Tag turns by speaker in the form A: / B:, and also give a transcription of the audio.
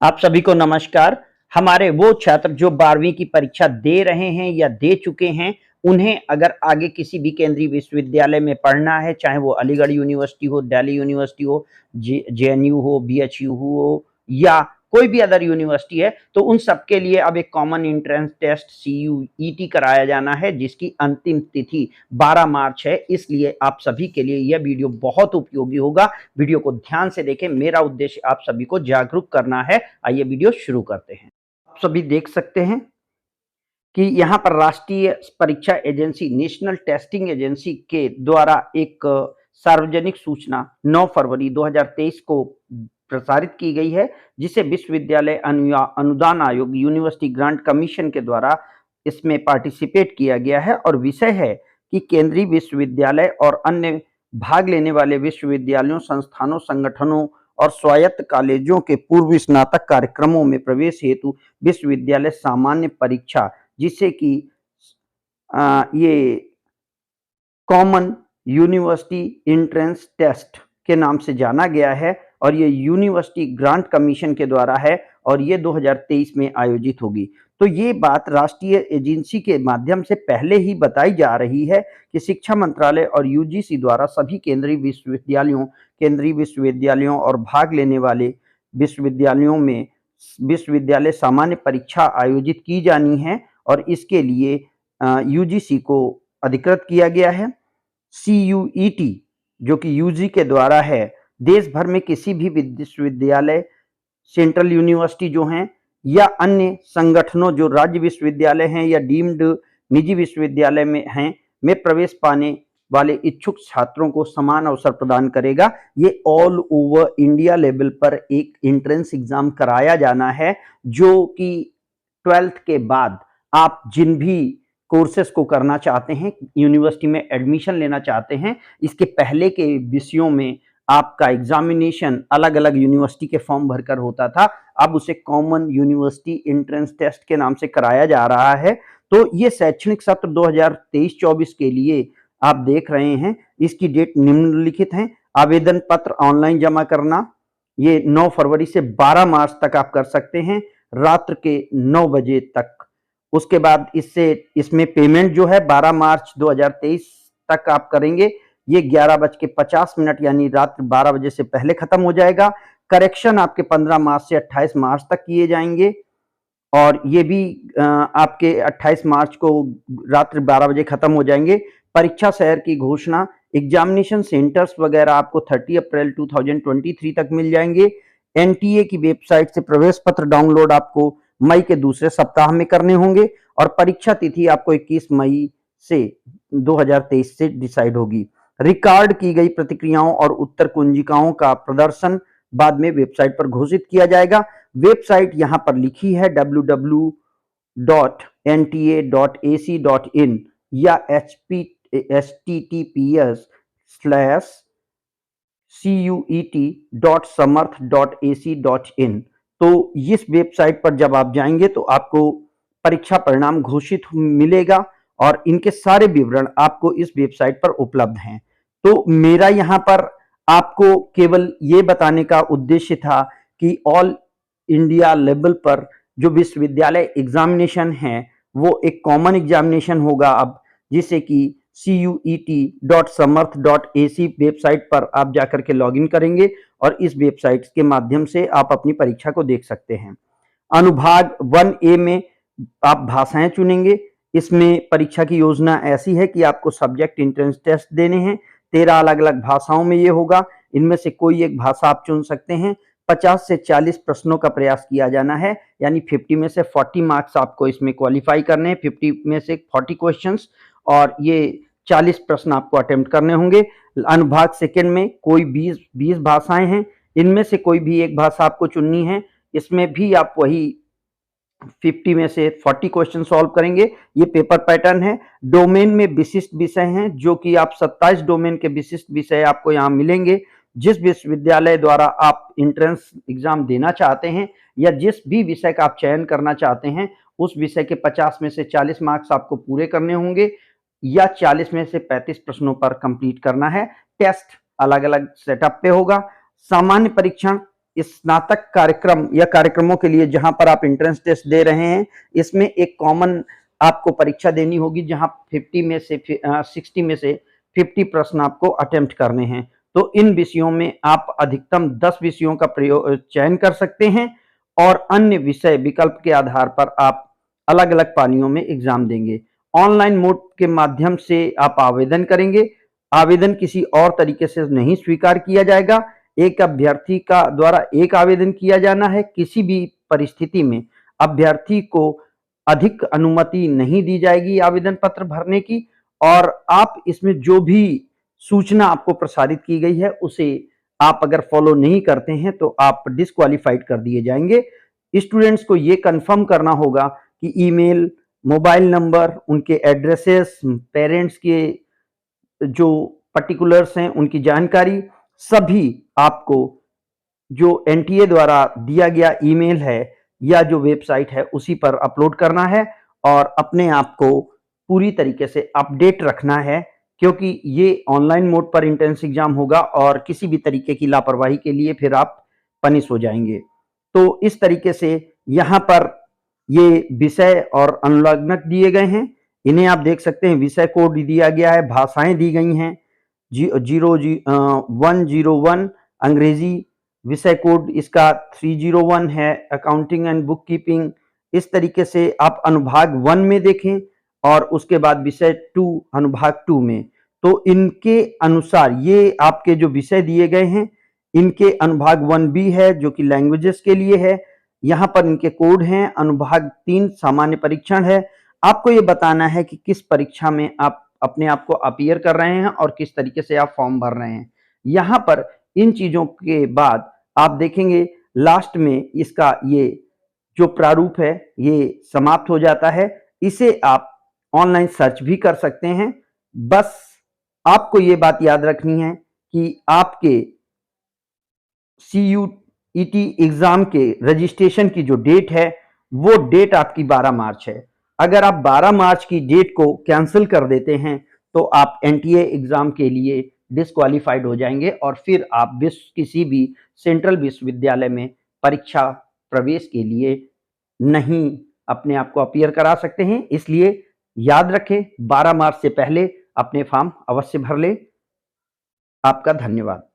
A: आप सभी को नमस्कार। हमारे वो छात्र जो 12वीं की परीक्षा दे रहे हैं या दे चुके हैं, उन्हें अगर आगे किसी भी केंद्रीय विश्वविद्यालय में पढ़ना है, चाहे वो अलीगढ़ यूनिवर्सिटी हो, दिल्ली यूनिवर्सिटी हो, जेएनयू हो, बीएचयू हो या कोई भी अदर यूनिवर्सिटी है, तो उन सबके लिए अब एक कॉमन एंट्रेंस टेस्ट सीयूईटी कराया जाना है, जिसकी अंतिम तिथि 12 मार्च है। इसलिए आप सभी के लिए यह वीडियो बहुत उपयोगी होगा। वीडियो को ध्यान से देखें। मेरा उद्देश्य आप सभी को जागरूक करना है। आइए वीडियो शुरू करते हैं। आप सभी देख सकते हैं कि यहाँ पर राष्ट्रीय परीक्षा एजेंसी, नेशनल टेस्टिंग एजेंसी के द्वारा एक सार्वजनिक सूचना 9 फरवरी 2023 को प्रसारित की गई है, जिसे विश्वविद्यालय अनुदान आयोग, यूनिवर्सिटी ग्रांट कमीशन के द्वारा इसमें पार्टिसिपेट किया गया है। और विषय है कि केंद्रीय विश्वविद्यालय और अन्य भाग लेने वाले विश्वविद्यालयों, संस्थानों, संगठनों और स्वायत्त कॉलेजों के पूर्व स्नातक कार्यक्रमों में प्रवेश हेतु विश्वविद्यालय सामान्य परीक्षा, जिसे कि ये कॉमन यूनिवर्सिटी एंट्रेंस टेस्ट के नाम से जाना गया है, और ये यूनिवर्सिटी ग्रांट कमीशन के द्वारा है और ये 2023 में आयोजित होगी। तो ये बात राष्ट्रीय एजेंसी के माध्यम से पहले ही बताई जा रही है कि शिक्षा मंत्रालय और यूजीसी द्वारा सभी केंद्रीय विश्वविद्यालयों और भाग लेने वाले विश्वविद्यालयों में विश्वविद्यालय सामान्य परीक्षा आयोजित की जानी है, और इसके लिए यूजीसी को अधिकृत किया गया है। सीयूईटी जो कि यूजी के द्वारा है, देश भर में किसी भी विश्वविद्यालय, सेंट्रल यूनिवर्सिटी जो हैं या अन्य संगठनों जो राज्य विश्वविद्यालय हैं या डीम्ड निजी विश्वविद्यालय में हैं, में प्रवेश पाने वाले इच्छुक छात्रों को समान अवसर प्रदान करेगा। ये ऑल ओवर इंडिया लेवल पर एक एंट्रेंस एग्जाम कराया जाना है, जो कि 12th के बाद आप जिन भी कोर्सेस को करना चाहते हैं, यूनिवर्सिटी में एडमिशन लेना चाहते हैं, इसके पहले के विषयों में आपका एग्जामिनेशन अलग अलग यूनिवर्सिटी के फॉर्म भरकर होता था, अब उसे कॉमन यूनिवर्सिटी एंट्रेंस टेस्ट के नाम से कराया जा रहा है। तो ये शैक्षणिक सत्र 2023-24 के लिए आप देख रहे हैं, इसकी डेट निम्नलिखित है। आवेदन पत्र ऑनलाइन जमा करना ये 9 फरवरी से 12 मार्च तक आप कर सकते हैं, रात्र के 9 बजे तक। उसके बाद इसमें पेमेंट जो है 12 मार्च 2023 तक आप करेंगे, ये 11:50 यानी रात 12 बजे से पहले खत्म हो जाएगा। करेक्शन आपके 15 मार्च से 28 मार्च तक किए जाएंगे, और ये भी आपके 28 मार्च को रात्रि 12 बजे खत्म हो जाएंगे। परीक्षा शहर की घोषणा, एग्जामिनेशन सेंटर्स वगैरह आपको 30 अप्रैल 2023 तक मिल जाएंगे। एनटीए की वेबसाइट से प्रवेश पत्र डाउनलोड आपको मई के दूसरे सप्ताह में करने होंगे, और परीक्षा तिथि आपको 21 मई से 2023 से डिसाइड होगी। रिकॉर्ड की गई प्रतिक्रियाओं और उत्तर कुंजिकाओं का प्रदर्शन बाद में वेबसाइट पर घोषित किया जाएगा। वेबसाइट यहां पर लिखी है www.nta.ac.in या https://cuet.samarth.ac.in। तो इस वेबसाइट पर जब आप जाएंगे तो आपको परीक्षा परिणाम घोषित मिलेगा, और इनके सारे विवरण आपको इस वेबसाइट पर उपलब्ध हैं। तो मेरा यहाँ पर आपको केवल ये बताने का उद्देश्य था कि ऑल इंडिया लेवल पर जो विश्वविद्यालय एग्जामिनेशन है वो एक कॉमन एग्जामिनेशन होगा अब, जिसे कि cuet.samarth.ac वेबसाइट पर आप जाकर के लॉगिन करेंगे, और इस वेबसाइट के माध्यम से आप अपनी परीक्षा को देख सकते हैं। अनुभाग 1A में आप भाषाएं चुनेंगे। इसमें परीक्षा की योजना ऐसी है कि आपको सब्जेक्ट एंट्रेंस टेस्ट देने हैं, 13 अलग अलग भाषाओं में ये होगा। इनमें से कोई एक भाषा आप चुन सकते हैं। 50 से 40 प्रश्नों का प्रयास किया जाना है, यानी 50 में से 40 मार्क्स आपको इसमें क्वालिफाई करने हैं, 50 में से 40 क्वेश्चंस, और ये 40 प्रश्न आपको अटेम्प्ट करने होंगे। अनुभाग सेकंड में कोई 20 भाषाएं हैं, इनमें से कोई भी एक भाषा आपको चुननी है। इसमें भी आप वही 50 में से 40 क्वेश्चन सॉल्व करेंगे। ये पेपर पैटर्न है। डोमेन में विशिष्ट विषय हैं, जो कि आप 27 डोमेन के विशिष्ट विषय आपको यहाँ मिलेंगे। जिस विश्वविद्यालय द्वारा आप एंट्रेंस एग्जाम देना चाहते हैं या जिस भी विषय का आप चयन करना चाहते हैं, उस विषय के 50 में से 40 मार्क्स आपको पूरे करने होंगे, या 40 में से 35 प्रश्नों पर कंप्लीट करना है। टेस्ट अलग अलग सेटअप पे होगा। सामान्य परीक्षण स्नातक कार्यक्रम या कार्यक्रमों के लिए जहां पर आप एंट्रेंस टेस्ट दे रहे हैं, इसमें एक कॉमन आपको परीक्षा देनी होगी जहां 60 में से 50 प्रश्न आपको अटेम्प्ट करने हैं। तो इन विषयों में आप अधिकतम 10 विषयों का चयन कर सकते हैं और अन्य विषय विकल्प के आधार पर आप अलग-अलग पालियों में एग्जाम देंगे। ऑनलाइन मोड के माध्यम से आप आवेदन करेंगे। आवेदन किसी और तरीके से नहीं स्वीकार किया जाएगा। एक अभ्यर्थी का द्वारा एक आवेदन किया जाना है। किसी भी परिस्थिति में अभ्यर्थी को अधिक अनुमति नहीं दी जाएगी आवेदन पत्र भरने की, और आप इसमें जो भी सूचना आपको प्रसारित की गई है उसे आप अगर फॉलो नहीं करते हैं तो आप डिस्क्वालीफाइड कर दिए जाएंगे। स्टूडेंट्स को ये कंफर्म करना होगा कि ईमेल, मोबाइल नंबर, उनके एड्रेसेस, पेरेंट्स के जो पर्टिकुलर्स हैं उनकी जानकारी सभी आपको जो एनटीए द्वारा दिया गया ईमेल है या जो वेबसाइट है उसी पर अपलोड करना है और अपने आप को पूरी तरीके से अपडेट रखना है, क्योंकि ये ऑनलाइन मोड पर एंट्रेंस एग्जाम होगा और किसी भी तरीके की लापरवाही के लिए फिर आप पनिश हो जाएंगे। तो इस तरीके से यहाँ पर ये विषय और अनुलग्नक दिए गए हैं, इन्हें आप देख सकते हैं। विषय कोड दिया गया है, भाषाएं दी गई हैं। 101 अंग्रेजी, विषय कोड इसका 301 है अकाउंटिंग एंड बुक कीपिंग। इस तरीके से आप अनुभाग 1 में देखें और उसके बाद विषय 2 अनुभाग 2 में। तो इनके अनुसार ये आपके जो विषय दिए गए हैं इनके अनुभाग 1B है जो कि लैंग्वेजेस के लिए है। यहाँ पर इनके कोड हैं। अनुभाग 3 सामान्य परीक्षण है। आपको ये बताना है कि किस परीक्षा में आप अपने आप को अपीयर कर रहे हैं और किस तरीके से आप फॉर्म भर रहे हैं। यहाँ पर इन चीजों के बाद आप देखेंगे लास्ट में इसका ये जो प्रारूप है ये समाप्त हो जाता है। इसे आप ऑनलाइन सर्च भी कर सकते हैं। बस आपको ये बात याद रखनी है कि आपके CUET एग्जाम के रजिस्ट्रेशन की जो डेट है वो डेट आपकी 12 मार्च है। अगर आप 12 मार्च की डेट को कैंसिल कर देते हैं तो आप एनटीए एग्जाम के लिए डिस्क्वालीफाइड हो जाएंगे और फिर आप किसी भी सेंट्रल विश्वविद्यालय में परीक्षा प्रवेश के लिए नहीं अपने आप को अपीयर करा सकते हैं। इसलिए याद रखें 12 मार्च से पहले अपने फॉर्म अवश्य भर लें। आपका धन्यवाद।